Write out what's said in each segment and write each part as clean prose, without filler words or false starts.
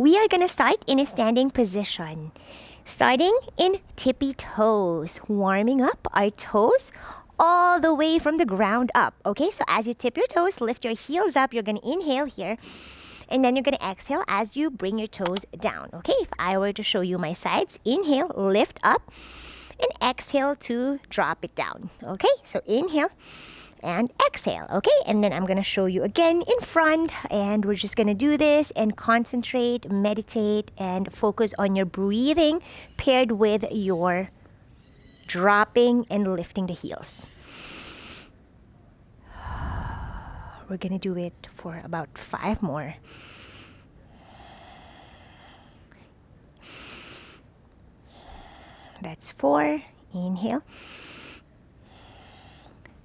we are gonna start in a standing position. Starting in tippy toes, warming up our toes all the way from the ground up. Okay, so as you tip your toes, lift your heels up. You're gonna inhale here, and then you're gonna exhale as you bring your toes down. Okay, if I were to show you my sides, inhale, lift up, and exhale to drop it down. Okay, so inhale and exhale. Okay, and then I'm gonna show you again in front, and we're just gonna do this and concentrate, meditate, and focus on your breathing paired with your dropping and lifting the heels. We're gonna do it for about 5 more. That's 4. Inhale.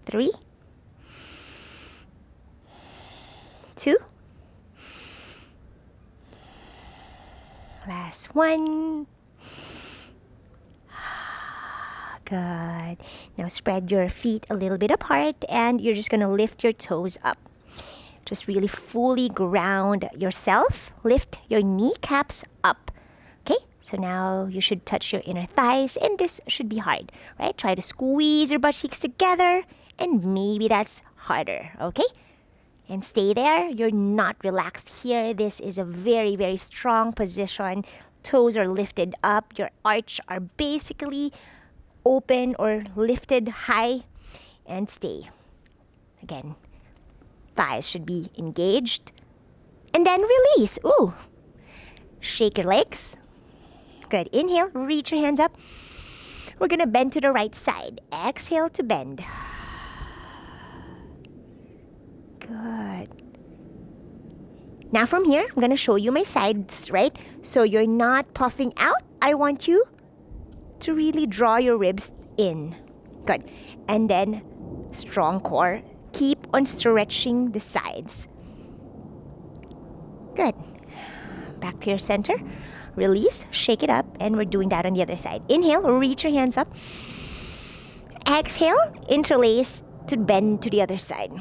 3, 2. Last 1. Good. Now spread your feet a little bit apart, and you're just gonna lift your toes up. Just really fully ground yourself. Lift your kneecaps up. Okay, so now you should touch your inner thighs, and this should be hard, right? Try to squeeze your butt cheeks together, and maybe that's harder, okay? And stay there. You're not relaxed here. This is a very, very strong position. Toes are lifted up. Your arch are basically open or lifted high, and stay. Again, thighs should be engaged. And then release. Ooh. Shake your legs. Good. Inhale, reach your hands up. We're gonna bend to the right side. Exhale to bend. Good. Now from here, I'm gonna show you my sides, right? So you're not puffing out. I want you to really draw your ribs in. Good. And then strong core. Keep on stretching the sides. Good. Back to your center. Release, shake it up, and we're doing that on the other side. Inhale, reach your hands up. Exhale, interlace to bend to the other side.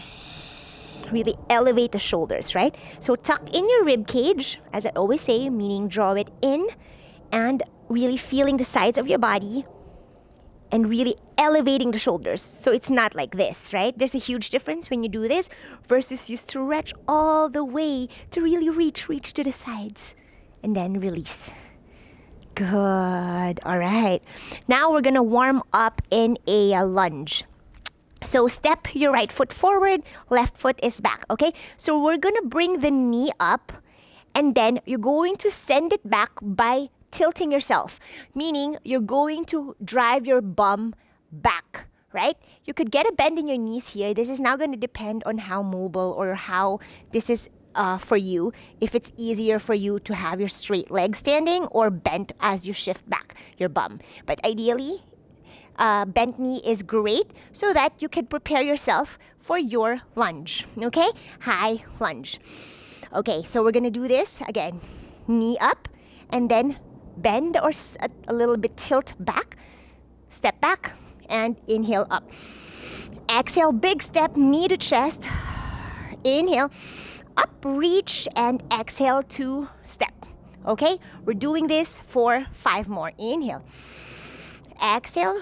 Really elevate the shoulders, right? So tuck in your rib cage, as I always say, meaning draw it in, and really feeling the sides of your body and really elevating the shoulders. So it's not like this, right? There's a huge difference when you do this versus you stretch all the way to really reach to the sides, and then release. Good. All right. Now we're gonna warm up in a lunge. So step your right foot forward, left foot is back, okay? So we're gonna bring the knee up, and then you're going to send it back by tilting yourself, meaning you're going to drive your bum back, right? You could get a bend in your knees here. This is now going to depend on how mobile or how this is for you. If it's easier for you to have your straight leg standing or bent as you shift back your bum. But ideally, bent knee is great so that you can prepare yourself for your lunge, okay? High lunge. Okay, so we're gonna do this again. Knee up, and then bend or a little bit tilt back. Step back and inhale up. Exhale, big step, knee to chest. Inhale, up, reach, and exhale to step. Okay, we're doing this for 5 more. Inhale. Exhale.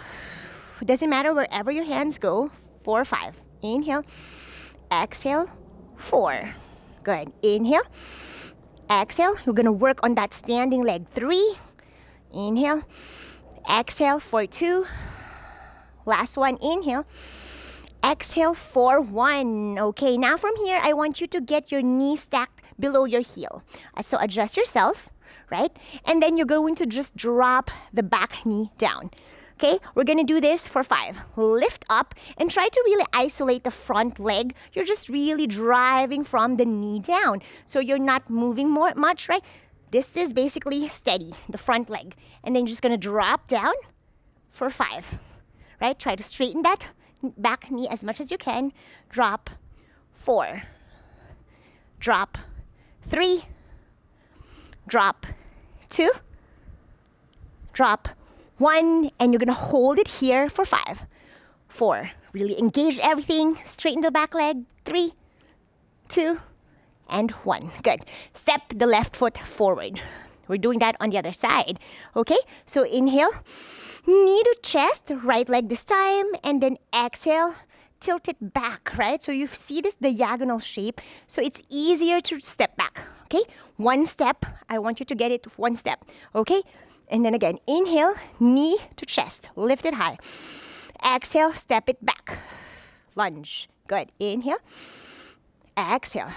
It doesn't matter wherever your hands go. 4, 5. Inhale. Exhale. 4. Good. Inhale. Exhale. We're going to work on that standing leg. 3. Inhale. Exhale for 2. Last one. Inhale. Exhale for 1. Okay, now from here, I want you to get your knee stacked below your heel. So adjust yourself, right? And then you're going to just drop the back knee down. Okay, we're gonna do this for 5. Lift up and try to really isolate the front leg. You're just really driving from the knee down. So you're not moving much, right? This is basically steady, the front leg. And then you're just gonna drop down for 5, right? Try to straighten that back knee as much as you can. Drop 4. Drop 3. Drop 2. Drop 1, and you're gonna hold it here for 5. 4. Really engage everything. Straighten the back leg. 3, 2, and 1. Good. Step the left foot forward. We're doing that on the other side. Okay, so inhale, knee to chest, right leg this time, and then exhale, tilt it back, right? So you see this diagonal shape, so it's easier to step back. Okay, 1 step. I want you to get it 1 step. Okay, and then again, inhale, knee to chest, lift it high. Exhale, step it back. Lunge. Good. Inhale, exhale.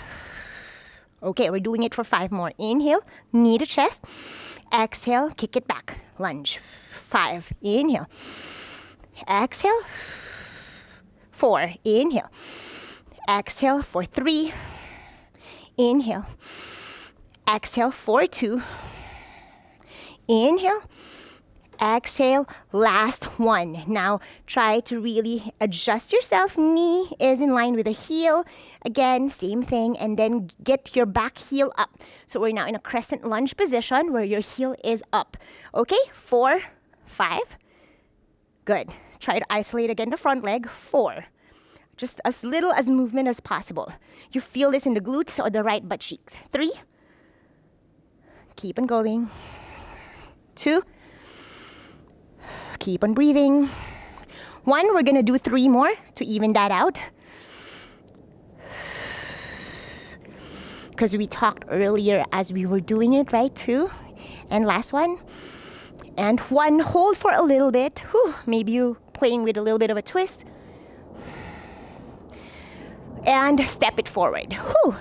Okay, we're doing it for 5 more. Inhale, knee to chest. Exhale, kick it back. Lunge. 5. Inhale. Exhale. 4. Inhale. Exhale for 3. Inhale. Exhale for 2. Inhale. Exhale, last 1. Now try to really adjust yourself. Knee is in line with the heel. Again, same thing. And then get your back heel up. So we're now in a crescent lunge position where your heel is up. Okay, 4, 5. Good. Try to isolate again the front leg. 4. Just as little as movement as possible. You feel this in the glutes or the right butt cheek. 3. Keep on going. 2. Keep on breathing. 1, we're gonna do 3 more to even that out. Because we talked earlier as we were doing it, right? 2. And last one. And 1, hold for a little bit. Whew, maybe you playing with a little bit of a twist. And step it forward. Whew.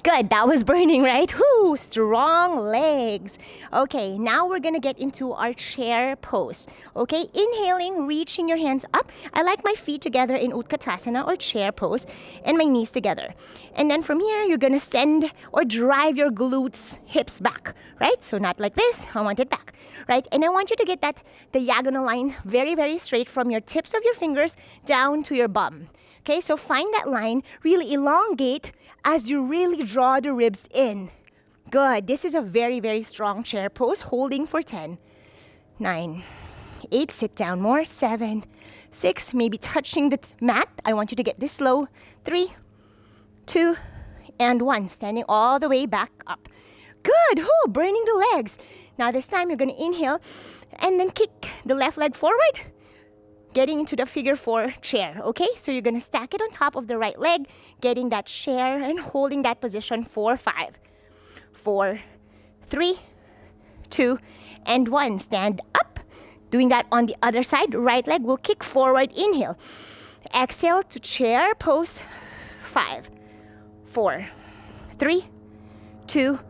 Good, that was burning, right? Whoo, strong legs. Okay, now we're gonna get into our chair pose. Okay, inhaling, reaching your hands up. I like my feet together in Utkatasana or chair pose and my knees together. And then from here, you're gonna send or drive your glutes, hips back, right? So not like this, I want it back, right? And I want you to get that diagonal line very, very straight from your tips of your fingers down to your bum. Okay, so find that line, really elongate as you really draw the ribs in. Good. This is a very, very strong chair pose, holding for 10, 9, 8, sit down more, 7, 6, maybe touching the mat. I want you to get this slow. 3, 2, and 1. Standing all the way back up. Good. Whoo, burning the legs. Now this time you're going to inhale and then kick the left leg forward. Getting into the figure 4 chair, okay? So you're gonna stack it on top of the right leg, getting that chair and holding that position for 5, 4, 3, 2, and 1. Stand up. Doing that on the other side. Right leg will kick forward. Inhale. Exhale to chair pose. 5, 4, 3, 2,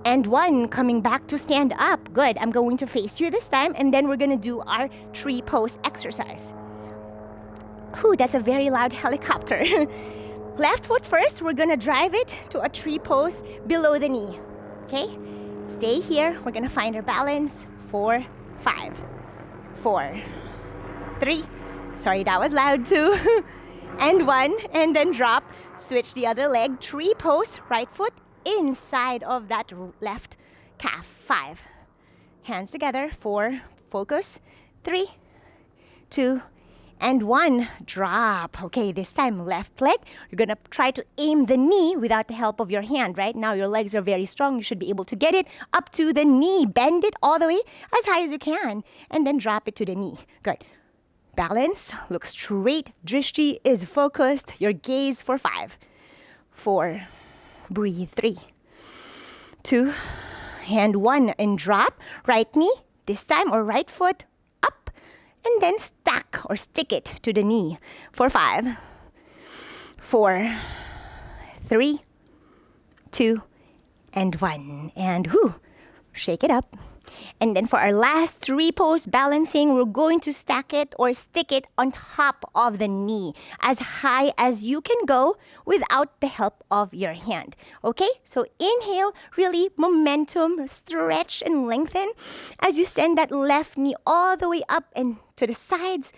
and 1. Coming back to stand up. Good. I'm going to face you this time, and then we're gonna do our tree pose exercise. Ooh, that's a very loud helicopter. Left foot first, we're gonna drive it to a tree pose below the knee. Okay? Stay here. We're gonna find our balance. 4, 5, 4, 3. Sorry, that was loud too. And 1, and then drop. Switch the other leg. Tree pose, right foot inside of that left calf. 5. Hands together. 4. Focus. 3, 2, and 1. Drop. Okay, this time left leg. You're gonna try to aim the knee without the help of your hand, right? Now your legs are very strong. You should be able to get it up to the knee. Bend it all the way as high as you can. And then drop it to the knee. Good. Balance. Look straight. Drishti is focused. Your gaze for 5, 4. Breathe. 3, 2, and 1. And drop. Right knee this time, or right foot up. And then stack or stick it to the knee for 5, 4, 3, 2, and 1. And whoo, shake it up. And then for our last tree pose balancing, we're going to stack it or stick it on top of the knee as high as you can go without the help of your hand. Okay, so inhale, really momentum, stretch and lengthen as you send that left knee all the way up and to the sides.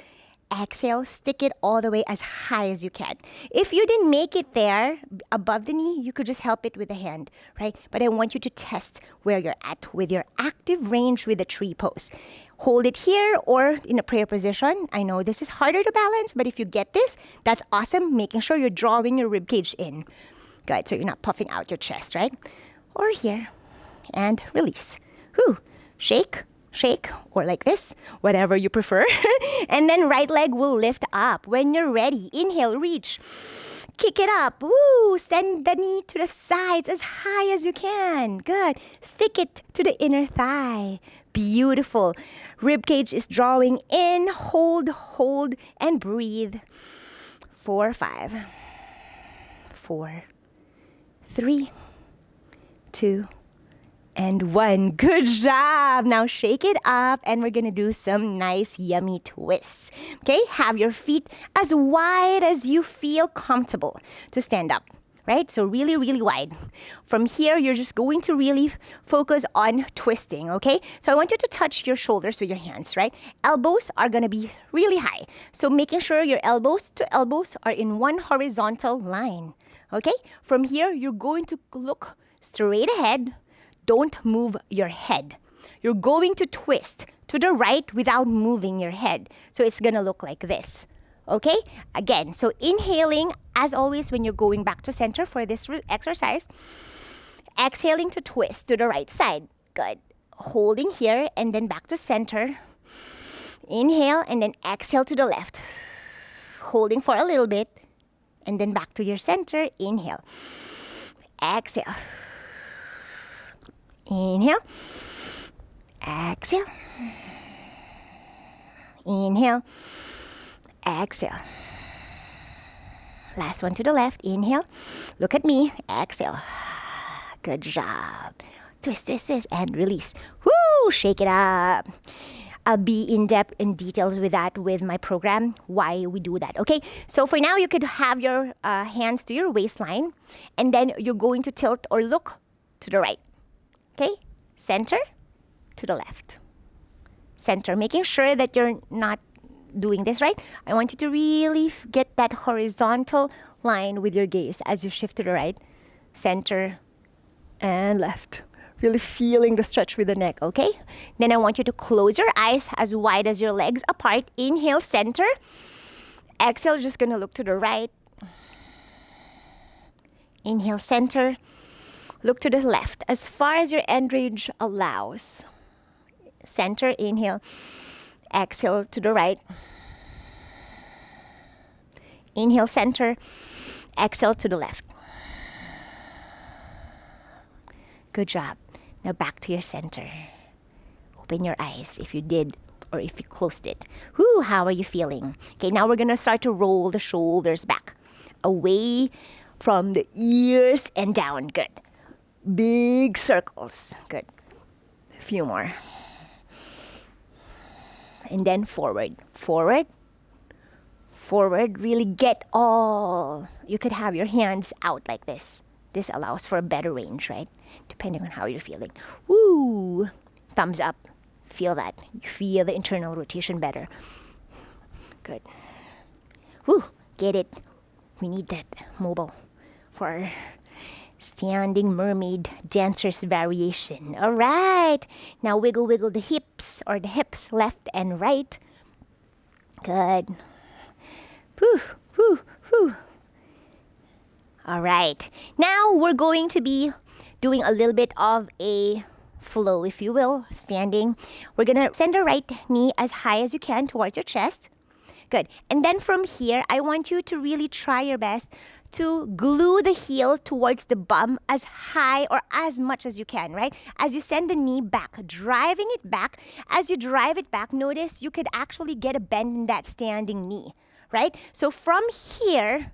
Exhale, stick it all the way as high as you can. If you didn't make it there above the knee, you could just help it with the hand, right? But I want you to test where you're at with your active range with the tree pose. Hold it here or in a prayer position. I know this is harder to balance, but if you get this, that's awesome. Making sure you're drawing your rib cage in. Good, so you're not puffing out your chest, right? Or here, and release. Whew. Shake, shake, or like this, whatever you prefer. And then right leg will lift up. When you're ready, inhale, reach. Kick it up. Woo! Send the knee to the sides as high as you can. Good. Stick it to the inner thigh. Beautiful. Rib cage is drawing in. Hold, hold, and breathe. 4, 5, 4, 3, 2, and 1. Good job. Now shake it up and we're going to do some nice yummy twists. Okay, have your feet as wide as you feel comfortable to stand up, right? So really, really wide. From here, you're just going to really focus on twisting, okay? So I want you to touch your shoulders with your hands, right? Elbows are going to be really high. So making sure your elbows to elbows are in one horizontal line, okay? From here, you're going to look straight ahead. Don't move your head. You're going to twist to the right without moving your head. So it's going to look like this. Okay? Again, so inhaling, as always, when you're going back to center for this exercise. Exhaling to twist to the right side. Good. Holding here and then back to center. Inhale and then exhale to the left. Holding for a little bit and then back to your center. Inhale. Exhale. Inhale. Exhale. Inhale. Exhale. Last one to the left. Inhale. Look at me. Exhale. Good job. Twist, twist, twist, and release. Woo! Shake it up. I'll be in depth and details with that with my program, why we do that. Okay, so for now, you could have your hands to your waistline, and then you're going to tilt or look to the right. Okay, center to the left. Center, making sure that you're not doing this right. I want you to really get that horizontal line with your gaze as you shift to the right, center, and left. Really feeling the stretch with the neck, okay? Then I want you to close your eyes as wide as your legs apart. Inhale, center. Exhale, just gonna look to the right. Inhale, center. Look to the left as far as your end range allows. Center, inhale. Exhale to the right. Inhale, center. Exhale to the left. Good job. Now back to your center. Open your eyes if you did or if you closed it. Whoo, how are you feeling? Okay, now we're gonna start to roll the shoulders back. Away from the ears and down. Good. Big circles. Good. A few more. And then forward. Forward. Forward. Really get all. You could have your hands out like this. This allows for a better range, right? Depending on how you're feeling. Woo! Thumbs up. Feel that. You feel the internal rotation better. Good. Woo! Get it. We need that mobile for our standing mermaid dancers variation. All right. Now wiggle, wiggle the hips or the hips left and right. Good. Whew, whew, whew. All right. Now we're going to be doing a little bit of a flow, if you will, standing. We're going to send the right knee as high as you can towards your chest. Good. And then from here, I want you to really try your best to glue the heel towards the bum as high or as much as you can, right? As you send the knee back, driving it back. As you drive it back, notice you could actually get a bend in that standing knee, right? So from here,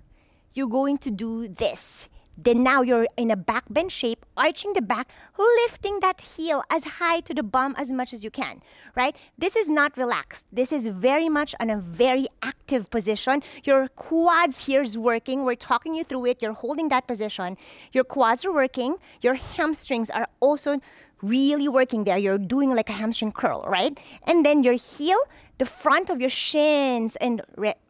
you're going to do this. Then now you're in a back bend shape, arching the back, lifting that heel as high to the bum as much as you can, right? This is not relaxed. This is very much in a very active position. Your quads here is working. We're talking you through it. You're holding that position. Your quads are working. Your hamstrings are also really working there. You're doing like a hamstring curl, right? And then your heel, the front of your shins and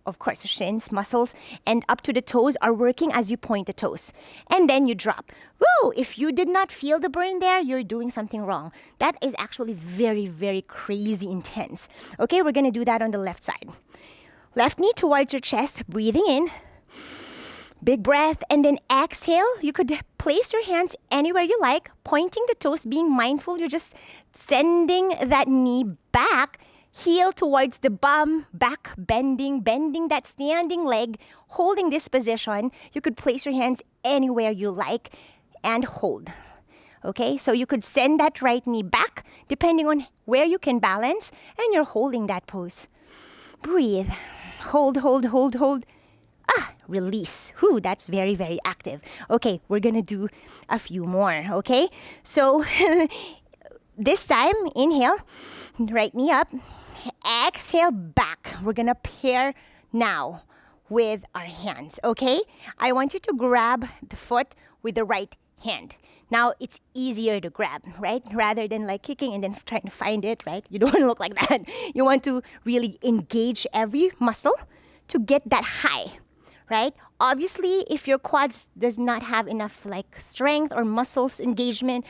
of course the shins, muscles, and up to the toes are working as you point the toes. And then you drop. Woo! If you did not feel the burn there, you're doing something wrong. That is actually very, very crazy intense. Okay, we're gonna do that on the left side. Left knee towards your chest, breathing in. Big breath, and then exhale. You could place your hands anywhere you like, pointing the toes, being mindful. You're just sending that knee back, heel towards the bum, back bending that standing leg, holding this position. You could place your hands anywhere you like and hold. Okay, so you could send that right knee back depending on where you can balance, and you're holding that pose. Breathe. Hold, hold, hold, hold. Release. Whew, that's very, very active. Okay, we're gonna do a few more, okay? So this time, inhale, right knee up, exhale back. We're gonna pair now with our hands, okay? I want you to grab the foot with the right hand. Now, it's easier to grab, right? Rather than like kicking and then trying to find it, right? You don't want to look like that. You want to really engage every muscle to get that high, right? Obviously, if your quads does not have enough like strength or muscles engagement,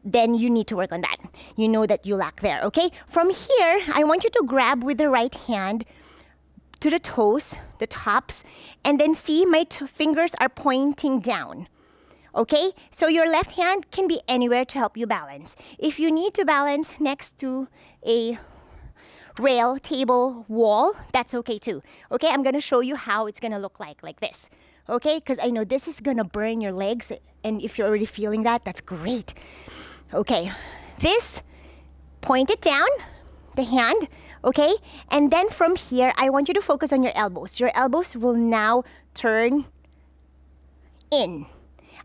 then you need to work on that. You know that you lack there, okay? From here, I want you to grab with the right hand to the toes, the tops, and then see my fingers are pointing down. Okay, so your left hand can be anywhere to help you balance. If you need to balance next to a rail, table, wall, that's okay too. Okay, I'm gonna show you how it's gonna look like this. Okay, because I know this is gonna burn your legs, and if you're already feeling that, that's great. Okay, this, point it down, the hand, okay? And then from here, I want you to focus on your elbows. Your elbows will now turn in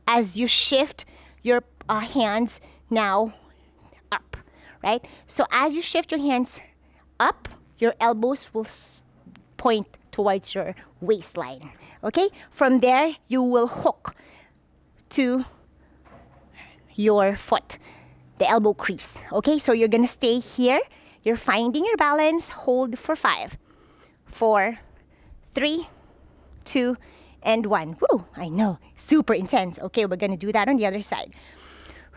as you shift your hands now up, right? So as you shift your hands up, your elbows will point towards your waistline, okay? From there, you will hook to your foot, the elbow crease, okay? So you're gonna stay here. You're finding your balance. Hold for 5, 4, 3, 2, and 1. Woo, I know, super intense. Okay, we're gonna do that on the other side.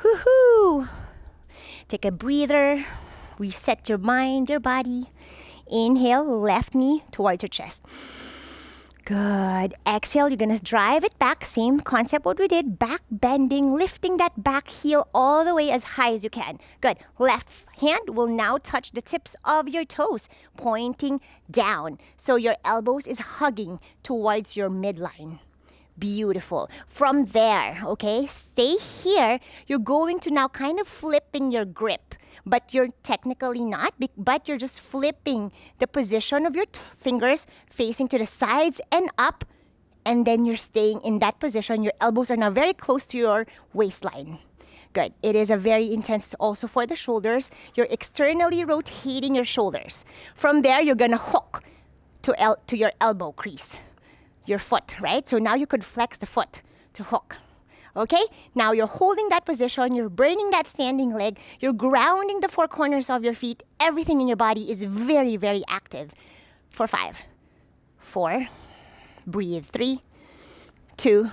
Woohoo! Take a breather, reset your mind, your body. Inhale, left knee towards your chest. Good. Exhale, you're gonna drive it back. Same concept what we did. Back bending, lifting that back heel all the way as high as you can. Good. Left hand will now touch the tips of your toes, pointing down. So your elbows is hugging towards your midline. Beautiful. From there, okay, stay here. You're going to now kind of flipping your grip, but you're technically not, but you're just flipping the position of your fingers facing to the sides and up, and then you're staying in that position. Your elbows are now very close to your waistline. Good. It is a very intense also for the shoulders. You're externally rotating your shoulders. From there, you're gonna hook to your elbow crease, your foot, right? So now you could flex the foot to hook. Okay, now you're holding that position, you're burning that standing leg, you're grounding the 4 corners of your feet. Everything in your body is very, very active. For 5, 4, breathe, 3, 2,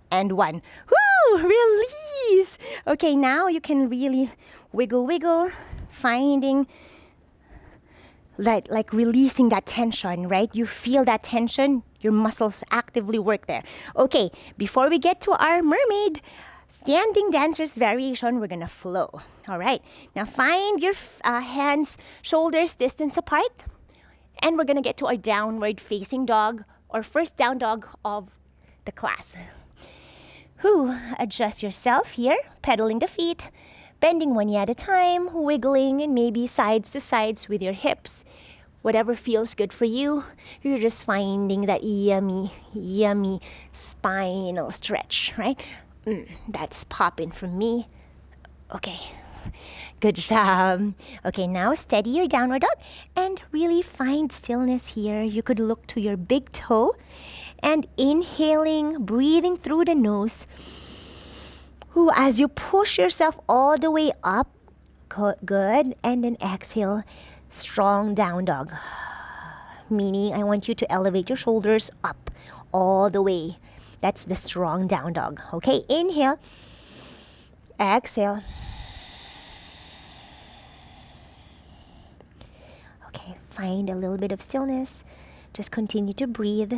and 1. Woo, release. Okay, now you can really wiggle, finding like releasing that tension, right? You feel that tension, your muscles actively work there. Okay, before we get to our mermaid standing dancers variation, we're gonna flow. All right, now find your hands, shoulders distance apart, and we're gonna get to our downward facing dog, or first down dog of the class. Adjust yourself here, pedaling the feet, bending one knee at a time, wiggling and maybe sides to sides with your hips. Whatever feels good for you, you're just finding that yummy, yummy spinal stretch, right? That's popping from me. Okay, good job. Okay, now steady your downward dog and really find stillness here. You could look to your big toe and inhaling, breathing through the nose. As you push yourself all the way up, good, and then exhale, strong down dog. Meaning I want you to elevate your shoulders up all the way. That's the strong down dog. Okay, inhale, exhale. Okay, find a little bit of stillness. Just continue to breathe.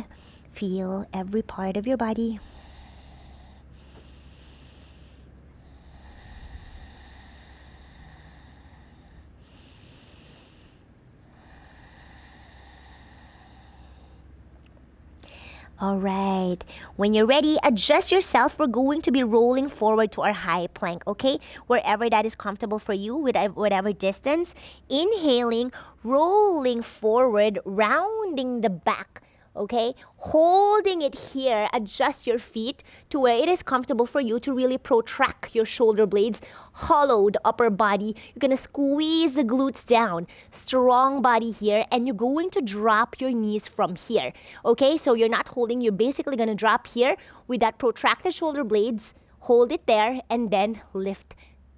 Feel every part of your body. All right. When you're ready, adjust yourself. We're going to be rolling forward to our high plank, okay? Wherever that is comfortable for you, with whatever distance. Inhaling, rolling forward, rounding the back, okay? Holding it here, adjust your feet to where it is comfortable for you to really protract your shoulder blades, hollow the upper body. You're gonna squeeze the glutes down, strong body here, and you're going to drop your knees from here, okay? So you're not holding, you're basically gonna drop here with that protracted shoulder blades, hold it there, and then lift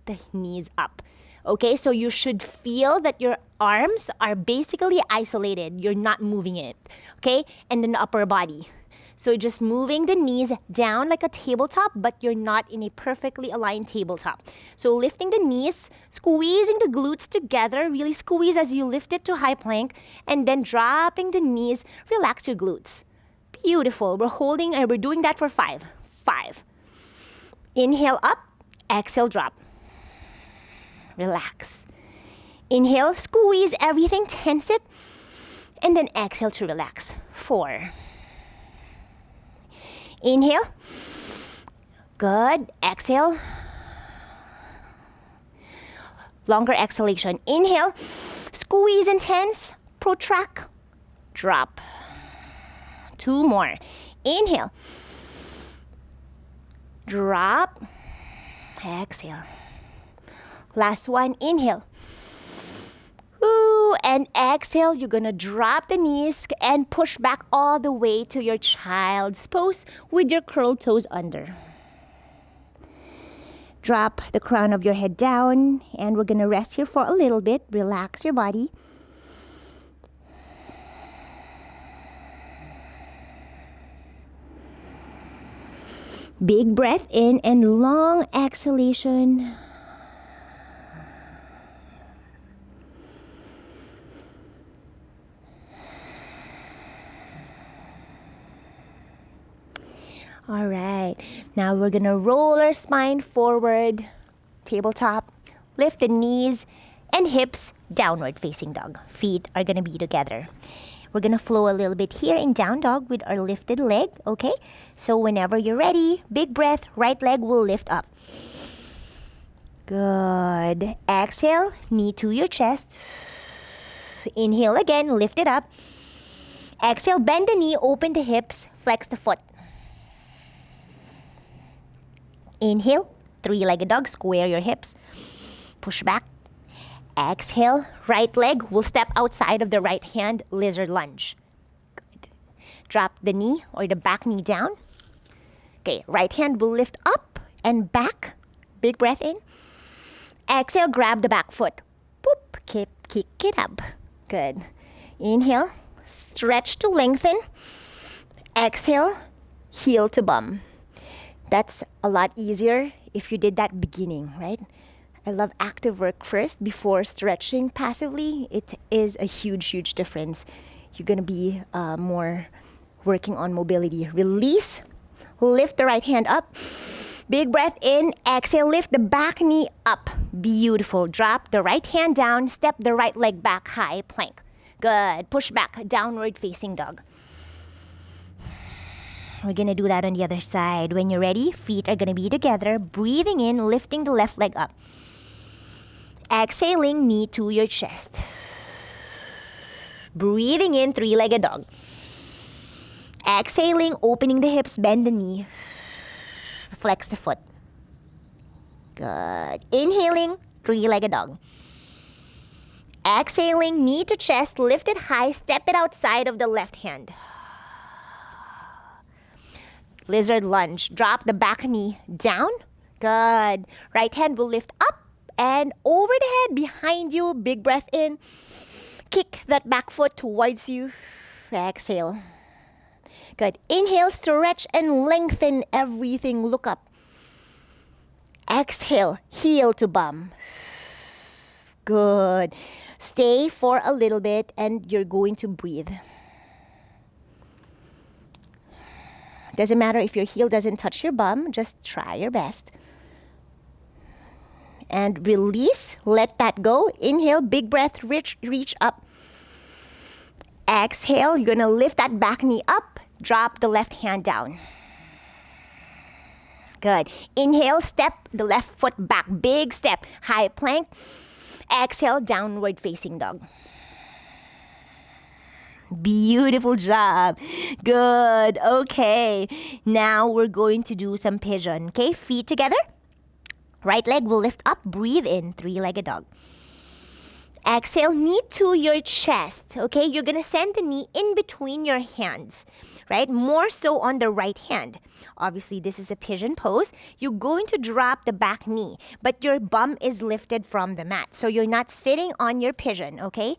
the knees up. Okay, so you should feel that your arms are basically isolated. You're not moving it, okay? And then the upper body. So just moving the knees down like a tabletop, but you're not in a perfectly aligned tabletop. So lifting the knees, squeezing the glutes together, really squeeze as you lift it to high plank, and then dropping the knees, relax your glutes. Beautiful. We're doing that for 5. 5. Inhale up, exhale drop. Relax. Inhale, squeeze everything, tense it, and then exhale to relax. 4. Inhale. Good. Exhale. Longer exhalation. Inhale, squeeze and tense, protract, drop. 2 more. Inhale. Drop. Exhale. Last one, inhale. Ooh, and exhale, you're gonna drop the knees and push back all the way to your child's pose with your curled toes under. Drop the crown of your head down, and we're gonna rest here for a little bit. Relax your body. Big breath in and long exhalation. All right, now we're gonna roll our spine forward, tabletop, lift the knees and hips, downward facing dog. Feet are gonna be together. We're gonna flow a little bit here in down dog with our lifted leg, okay? So whenever you're ready, big breath, right leg will lift up. Good. Exhale, knee to your chest. Inhale again, lift it up. Exhale, bend the knee, open the hips, flex the foot. Inhale, 3-legged dog, square your hips, push back. Exhale, right leg will step outside of the right hand, lizard lunge. Good. Drop the knee or the back knee down. Okay, right hand will lift up and back. Big breath in. Exhale, grab the back foot. Boop, kick it up. Good. Inhale, stretch to lengthen. Exhale, heel to bum. That's a lot easier if you did that beginning, right? I love active work first before stretching passively. It is a huge difference. You're gonna be more working on mobility. Release, lift the right hand up. Big breath in, exhale, lift the back knee up. Beautiful. Drop the right hand down, step the right leg back, high plank. Good. Push back, downward facing dog. We're gonna do that on the other side. When you're ready, feet are gonna be together. Breathing in, lifting the left leg up. Exhaling, knee to your chest. Breathing in, 3-legged dog. Exhaling, opening the hips, bend the knee. Flex the foot. Good. Inhaling, 3-legged dog. Exhaling, knee to chest, lift it high, step it outside of the left hand. Lizard lunge. Drop the back knee down. Good. Right hand will lift up and over the head, behind you. Big breath in. Kick that back foot towards you. Exhale. Good. Inhale, stretch and lengthen everything. Look up. Exhale, heel to bum. Good. Stay for a little bit and you're going to breathe. Doesn't matter if your heel doesn't touch your bum, just try your best. And release, let that go. Inhale, big breath, reach up. Exhale, you're gonna lift that back knee up, drop the left hand down. Good. Inhale, step the left foot back, big step, high plank. Exhale, downward facing dog. Beautiful job. Good. Okay. Now we're going to do some pigeon. Okay, feet together. Right leg will lift up, breathe in, three-legged dog. Exhale, knee to your chest, okay? You're gonna send the knee in between your hands, right? More so on the right hand. Obviously, this is a pigeon pose. You're going to drop the back knee, but your bum is lifted from the mat. So you're not sitting on your pigeon, okay?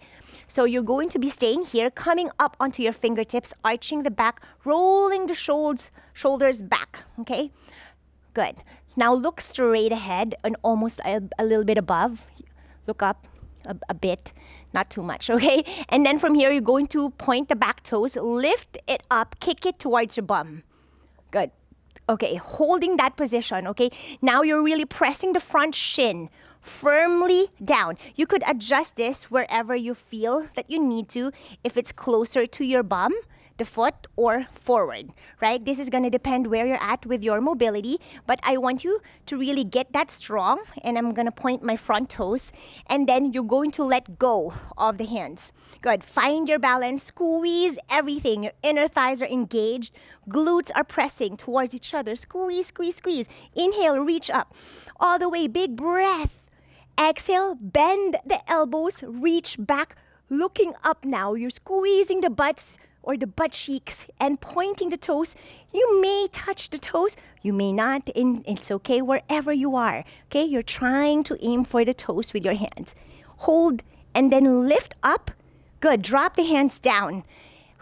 So you're going to be staying here, coming up onto your fingertips, arching the back, rolling the shoulders back, okay? Good. Now look straight ahead and almost a little bit above. Look up. A bit, not too much, okay? And then from here, you're going to point the back toes, lift it up, kick it towards your bum. Good. Okay, holding that position, okay? Now you're really pressing the front shin firmly down. You could adjust this wherever you feel that you need to, if it's closer to your bum, the foot, or forward, right? This is gonna depend where you're at with your mobility, but I want you to really get that strong, and I'm gonna point my front toes, and then you're going to let go of the hands. Good, find your balance, squeeze everything. Your inner thighs are engaged, glutes are pressing towards each other. Squeeze, squeeze, squeeze. Inhale, reach up. All the way, big breath. Exhale, bend the elbows, reach back, looking up now. You're squeezing the butts, or the butt cheeks, and pointing the toes. You may touch the toes, you may not, and it's okay wherever you are. Okay, you're trying to aim for the toes with your hands. Hold and then lift up. Good, drop the hands down.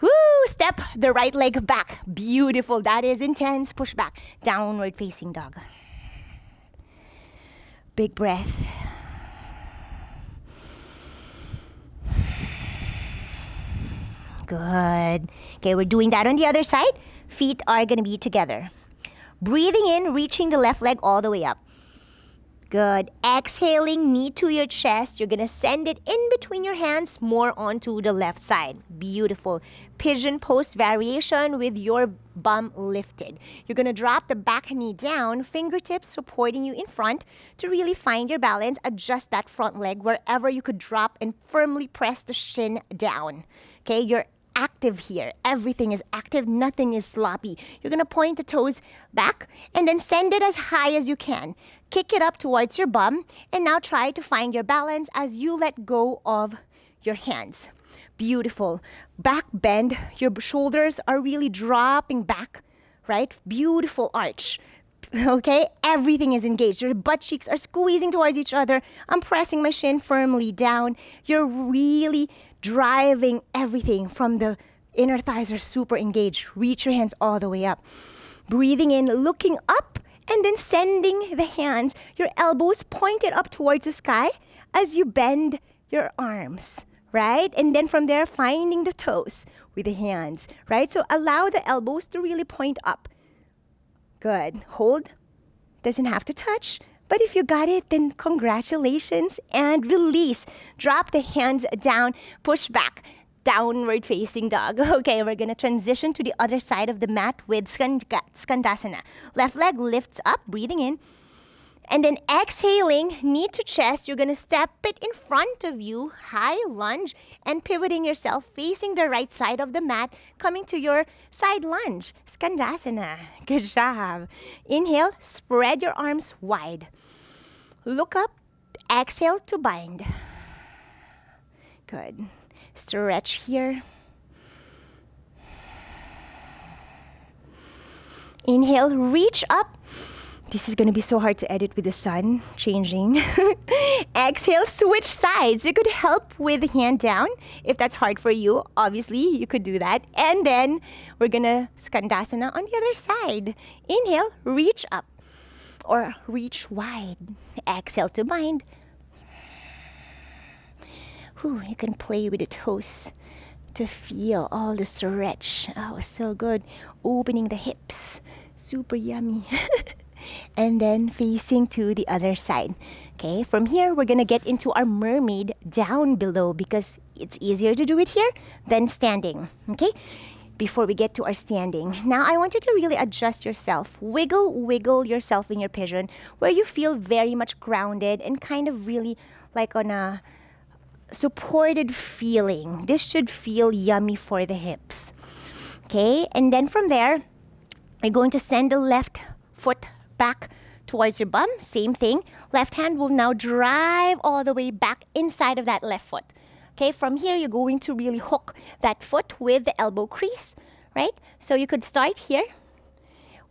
Woo, step the right leg back. Beautiful, that is intense. Push back, downward facing dog. Big breath. Good. Okay, we're doing that on the other side. Feet are going to be together. Breathing in, reaching the left leg all the way up. Good. Exhaling, knee to your chest. You're going to send it in between your hands, more onto the left side. Beautiful. Pigeon pose variation with your bum lifted. You're going to drop the back knee down, fingertips supporting you in front to really find your balance. Adjust that front leg wherever you could drop and firmly press the shin down. Okay, you're active here. Everything is active. Nothing is sloppy. You're going to point the toes back and then send it as high as you can. Kick it up towards your bum and now try to find your balance as you let go of your hands. Beautiful. Back bend. Your shoulders are really dropping back, right? Beautiful arch. Okay, everything is engaged. Your butt cheeks are squeezing towards each other. I'm pressing my shin firmly down. You're really driving everything from the inner thighs are super engaged. Reach your hands all the way up. Breathing in, looking up, and then sending the hands, your elbows pointed up towards the sky as you bend your arms, right? And then from there, finding the toes with the hands, right? So allow the elbows to really point up. Good. Hold. Doesn't have to touch. But if you got it, then congratulations, and release. Drop the hands down, push back, downward facing dog. Okay, we're gonna transition to the other side of the mat with Skandasana. Left leg lifts up, breathing in. And then exhaling, knee to chest, you're gonna step it in front of you, high lunge, and pivoting yourself, facing the right side of the mat, coming to your side lunge, Skandasana. Good job. Inhale, spread your arms wide. Look up, exhale to bind. Good. Stretch here. Inhale, reach up. This is going to be so hard to edit with the sun changing. Exhale, switch sides. You could help with the hand down. If that's hard for you, obviously, you could do that. And then we're going to Skandasana on the other side. Inhale, reach up or reach wide. Exhale to bind. Whew, you can play with the toes to feel all the stretch. Oh, so good. Opening the hips. Super yummy. And then facing to the other side. Okay, from here, we're gonna get into our mermaid down below because it's easier to do it here than standing. Okay, before we get to our standing. Now, I want you to really adjust yourself. Wiggle yourself in your pigeon where you feel very much grounded and kind of really like on a supported feeling. This should feel yummy for the hips. Okay, and then from there, you're going to send the left foot back towards your bum. Same thing. Left hand will now drive all the way back inside of that left foot. Okay, from here, you're going to really hook that foot with the elbow crease, right? So you could start here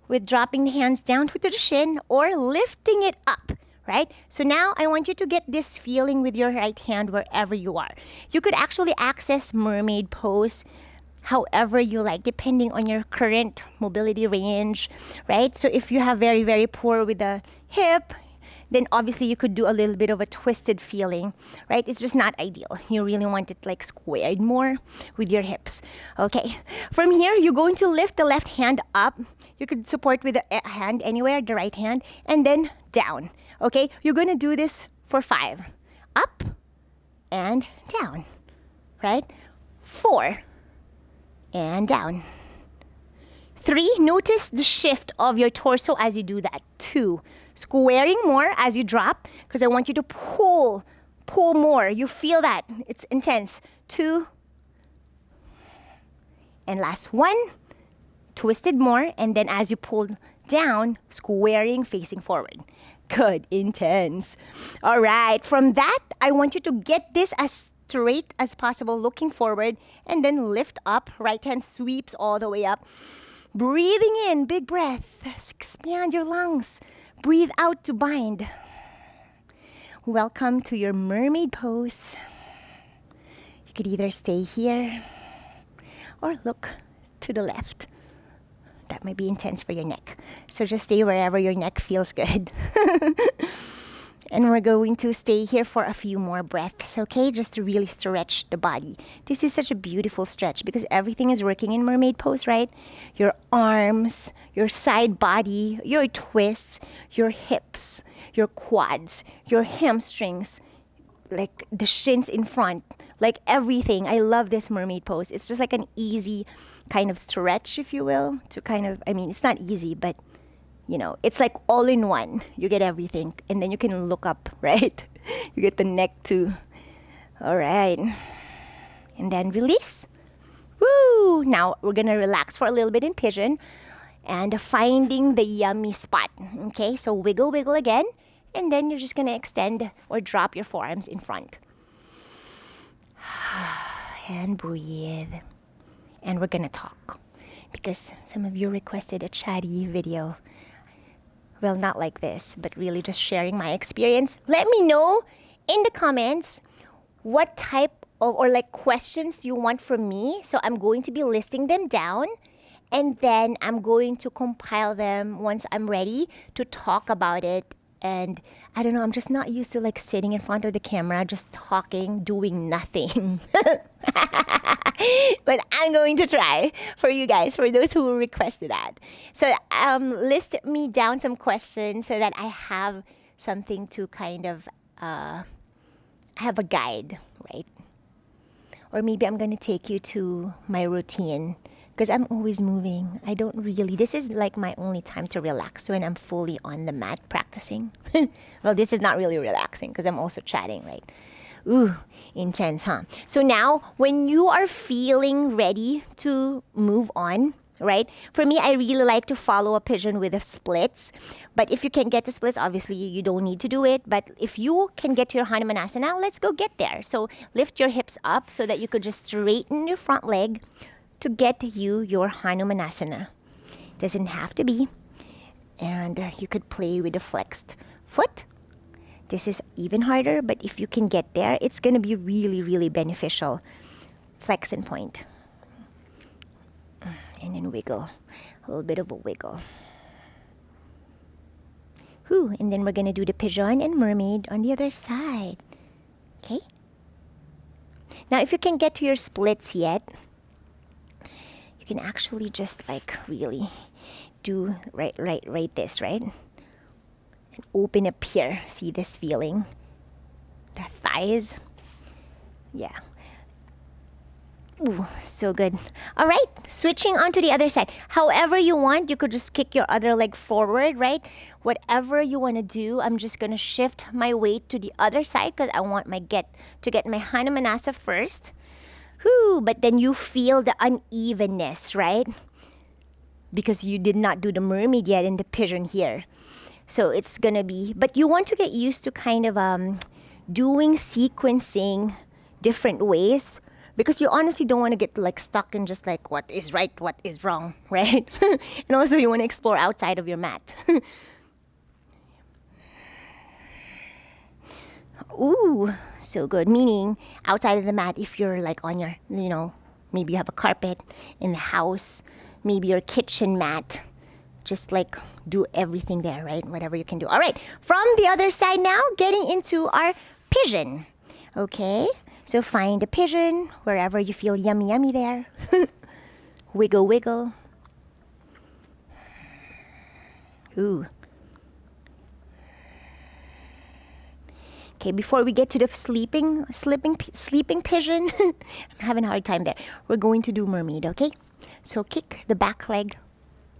with dropping the hands down to the shin or lifting it up, right? So now I want you to get this feeling with your right hand wherever you are. You could actually access mermaid pose however you like, depending on your current mobility range, right? So if you have very, very poor with the hip, then obviously you could do a little bit of a twisted feeling, right? It's just not ideal. You really want it like squared more with your hips. Okay, from here, you're going to lift the left hand up. You could support with the hand anywhere, the right hand, and then down. Okay, you're gonna do this for 5. Up and down, right? 4 and down. 3, notice the shift of your torso as you do that. 2, squaring more as you drop because I want you to pull more. You feel that, it's intense. 2, and last 1, twisted more, and then as you pull down, squaring, facing forward. Good, intense. All right, from that, I want you to get this as straight as possible, looking forward, and then lift up. Right hand sweeps all the way up. Breathing in, big breath. Expand your lungs. Breathe out to bind. Welcome to your mermaid pose. You could either stay here or look to the left. That might be intense for your neck. So just stay wherever your neck feels good. And we're going to stay here for a few more breaths, okay? Just to really stretch the body. This is such a beautiful stretch because everything is working in mermaid pose, right? Your arms, your side body, your twists, your hips, your quads, your hamstrings, like the shins in front, like everything. I love this mermaid pose. It's just like an easy kind of stretch, if you will, to kind of, I mean, it's not easy, but you know, it's like all in one. You get everything. And then you can look up, right? You get the neck too. All right. And then release. Woo! Now we're going to relax for a little bit in pigeon and finding the yummy spot. Okay, so wiggle again. And then you're just going to extend or drop your forearms in front. And breathe. And we're going to talk because some of you requested a chatty video. Well, not like this, but really just sharing my experience. Let me know in the comments what type of or like questions you want from me. So I'm going to be listing them down and then I'm going to compile them once I'm ready to talk about it. And I don't know, I'm just not used to like sitting in front of the camera, just talking, doing nothing. But I'm going to try for you guys, for those who requested that. So list me down some questions so that I have something to kind of have a guide, right? Or maybe I'm going to take you to my routine because I'm always moving. I don't really, this is like my only time to relax when I'm fully on the mat practicing. Well, this is not really relaxing because I'm also chatting, right? Ooh, intense, huh? So now, when you are feeling ready to move on, right? For me, I really like to follow a pigeon with the splits. But if you can get to splits, obviously you don't need to do it. But if you can get to your Hanumanasana, let's go get there. So lift your hips up so that you could just straighten your front leg to get you your Hanumanasana. Doesn't have to be. And you could play with the flexed foot. This is even harder, but if you can get there, it's going to be really, really beneficial. Flex and point. And then wiggle. A little bit of a wiggle. Whew, and then we're going to do the pigeon and mermaid on the other side. Okay? Now, if you can get to your splits yet, you can actually just like really do right this, right? And open up here. See this feeling? The thighs. Yeah. Ooh, so good. All right, switching on to the other side. However you want, you could just kick your other leg forward, right? Whatever you want to do, I'm just going to shift my weight to the other side because I want to get my Hanumanasa first. Whew, but then you feel the unevenness, right? Because you did not do the mermaid yet in the pigeon here. So it's going to be, but you want to get used to kind of doing sequencing different ways, because you honestly don't want to get like stuck in just like what is right, what is wrong, right? And also you want to explore outside of your mat. Ooh, so good. Meaning outside of the mat, if you're like on your, maybe you have a carpet in the house, maybe your kitchen mat, just like do everything there, right? Whatever you can do. All right, from the other side now, getting into our pigeon. Okay, so find a pigeon wherever you feel yummy, yummy there. Wiggle, wiggle. Ooh. Okay, before we get to the sleeping pigeon, I'm having a hard time there. We're going to do mermaid, okay? So kick the back leg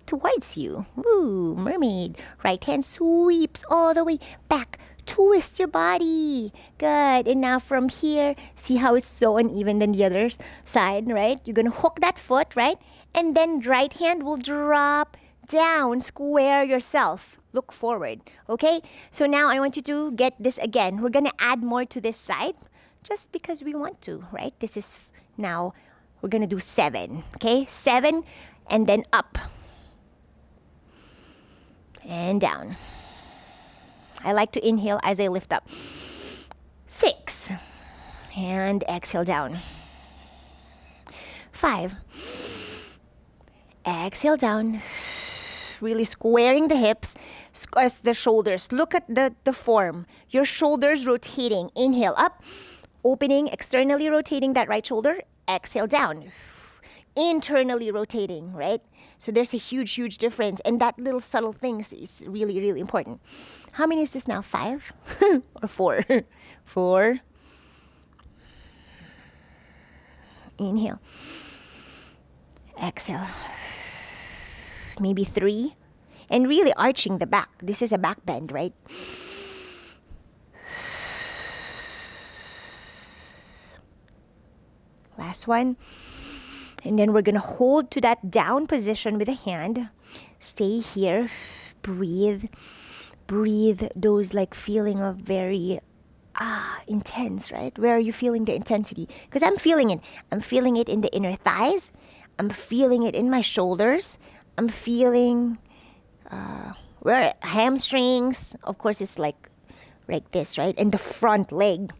towards you. Ooh, mermaid. Right hand sweeps all the way back. Twist your body. Good. And now from here, see how it's so uneven than the other side, right? You're going to hook that foot, right? And then right hand will drop down. Square yourself. Look forward. Okay? So now I want you to get this again. We're going to add more to this side just because we want to, right? This is now, we're going to do 7. Okay? 7 and then up. And down. I like to inhale as I lift up. 6. And exhale down. 5. Exhale down. Really squaring the hips, squeeze the shoulders. Look at the form. Your shoulders rotating. Inhale up. Opening, externally rotating that right shoulder. Exhale down. Internally rotating, right? So there's a huge, huge difference. And that little subtle thing is really, really important. How many is this now? 5 or 4? 4. Inhale. Exhale. Maybe 3. And really arching the back. This is a back bend, right? Last one. And then we're going to hold to that down position with a hand. Stay here. Breathe. Breathe those like feeling of very intense, right? Where are you feeling the intensity? Because I'm feeling it. I'm feeling it in the inner thighs. I'm feeling it in my shoulders. I'm feeling where hamstrings. Of course, it's like this, right? And the front leg.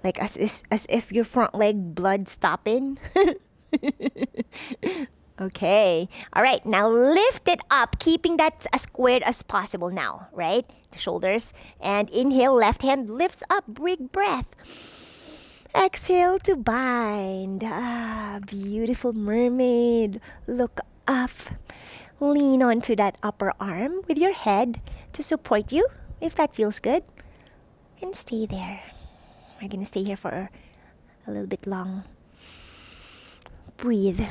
Like as if your front leg blood stopping. Okay. All right. Now lift it up, keeping that as squared as possible now, right? The shoulders. And inhale, left hand lifts up. Big breath. Exhale to bind. Beautiful mermaid. Look up. Lean onto that upper arm with your head to support you, if that feels good. And stay there. We're going to stay here for a little bit long. Breathe.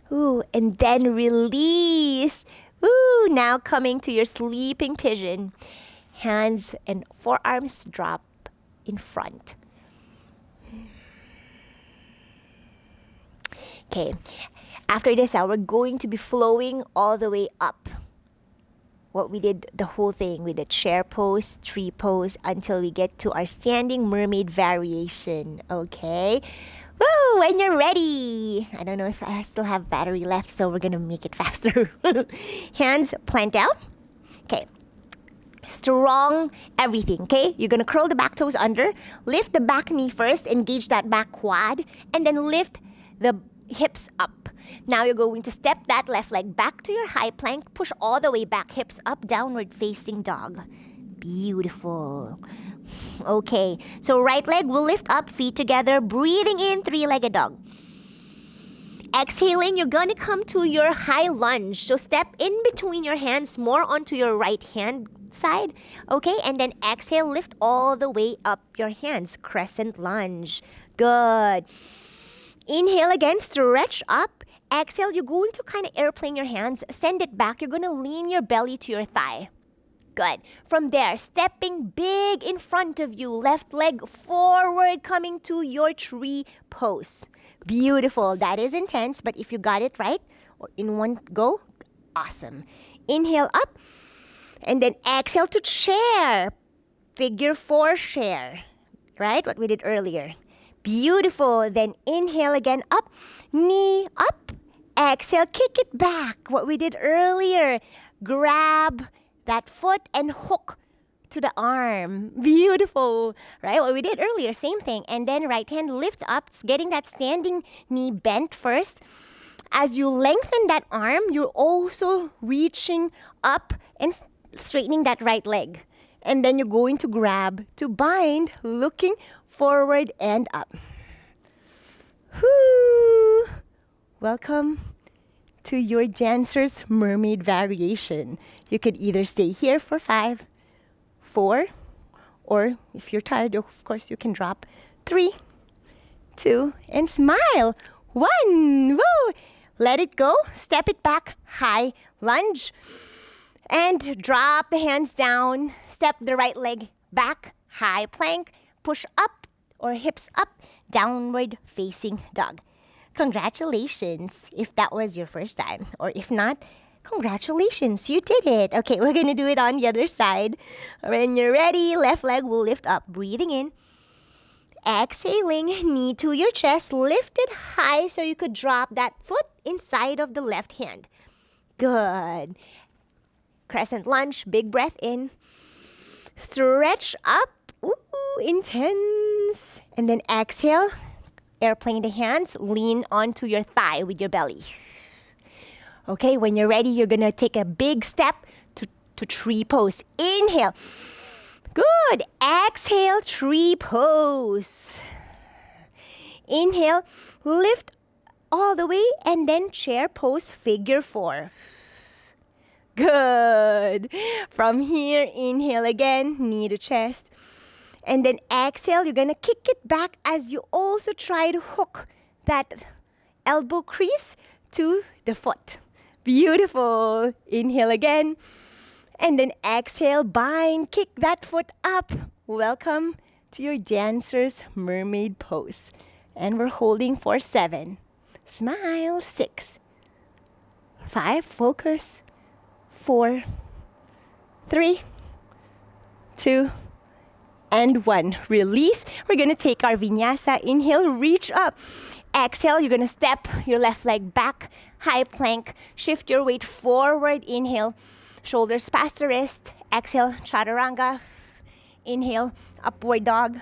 Ooh, and then release. Ooh, now coming to your sleeping pigeon. Hands and forearms drop in front. Okay, after this, we're going to be flowing all the way up. What we did, the whole thing with the chair pose, tree pose, until we get to our standing mermaid variation. Okay? Woo! When you're ready. I don't know if I still have battery left, so we're gonna make it faster. Hands plant down. Okay. Strong everything, okay? You're gonna curl the back toes under. Lift the back knee first, engage that back quad, and then lift the hips up. Now you're going to step that left leg back to your high plank. Push all the way back, hips up, downward facing dog. Beautiful. Okay, so right leg will lift up, feet together, breathing in, three-legged dog. Exhaling, you're gonna come to your high lunge. So step in between your hands, more onto your right hand side. Okay, and then exhale, lift all the way up your hands. Crescent lunge. Good. Inhale again, stretch up. Exhale, you're going to kind of airplane your hands. Send it back. You're gonna lean your belly to your thigh. Good. From there, stepping big in front of you. Left leg forward, coming to your tree pose. Beautiful. That is intense, but if you got it right, or in one go, awesome. Inhale up, and then exhale to chair. Figure 4 chair. Right? What we did earlier. Beautiful. Then inhale again, up, knee up. Exhale, kick it back. What we did earlier. Grab that foot and hook to the arm. Beautiful, right? What we did earlier, same thing. And then right hand lifts up, getting that standing knee bent first. As you lengthen that arm, you're also reaching up and straightening that right leg. And then you're going to grab to bind, looking forward and up. Whoo! Welcome to your dancer's mermaid variation. You could either stay here for 5, 4, or if you're tired, of course, you can drop 3, 2, and smile. 1, woo! Let it go, step it back, high lunge, and drop the hands down, step the right leg back, high plank, push up or hips up, downward facing dog. Congratulations if that was your first time, or if not, congratulations, you did it. Okay, we're gonna do it on the other side. When you're ready, left leg will lift up, breathing in. Exhaling, knee to your chest, lift it high so you could drop that foot inside of the left hand. Good. Crescent lunge, big breath in. Stretch up, ooh, intense. And then exhale. Airplane the hands, lean onto your thigh with your belly. Okay, when you're ready, you're gonna take a big step to tree pose. Inhale. Good. Exhale, tree pose. Inhale, lift all the way, and then chair pose, figure 4. Good. From here, inhale again, knee to chest. And then exhale, you're gonna kick it back as you also try to hook that elbow crease to the foot. Beautiful. Inhale again. And then exhale, bind, kick that foot up. Welcome to your dancer's mermaid pose. And we're holding for 7. Smile. 6. 5. Focus. 4. 3. 2. And 1. Release. We're going to take our vinyasa. Inhale, reach up. Exhale, you're going to step your left leg back. High plank. Shift your weight forward. Inhale, shoulders past the wrist. Exhale, chaturanga. Inhale, upward dog.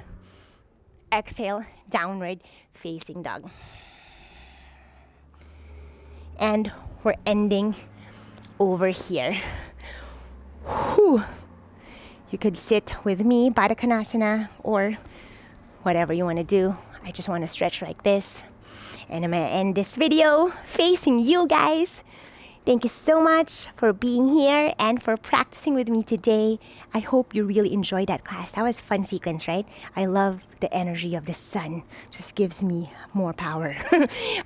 Exhale, downward facing dog. And we're ending over here. Whew. You could sit with me, Utkatasana, or whatever you want to do. I just want to stretch like this. And I'm going to end this video facing you guys. Thank you so much for being here and for practicing with me today. I hope you really enjoyed that class. That was a fun sequence, right? I love the energy of the sun. Just gives me more power.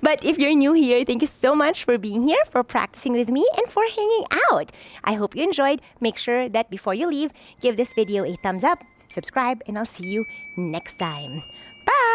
But if you're new here, thank you so much for being here, for practicing with me, and for hanging out. I hope you enjoyed. Make sure that before you leave, give this video a thumbs up, subscribe, and I'll see you next time. Bye!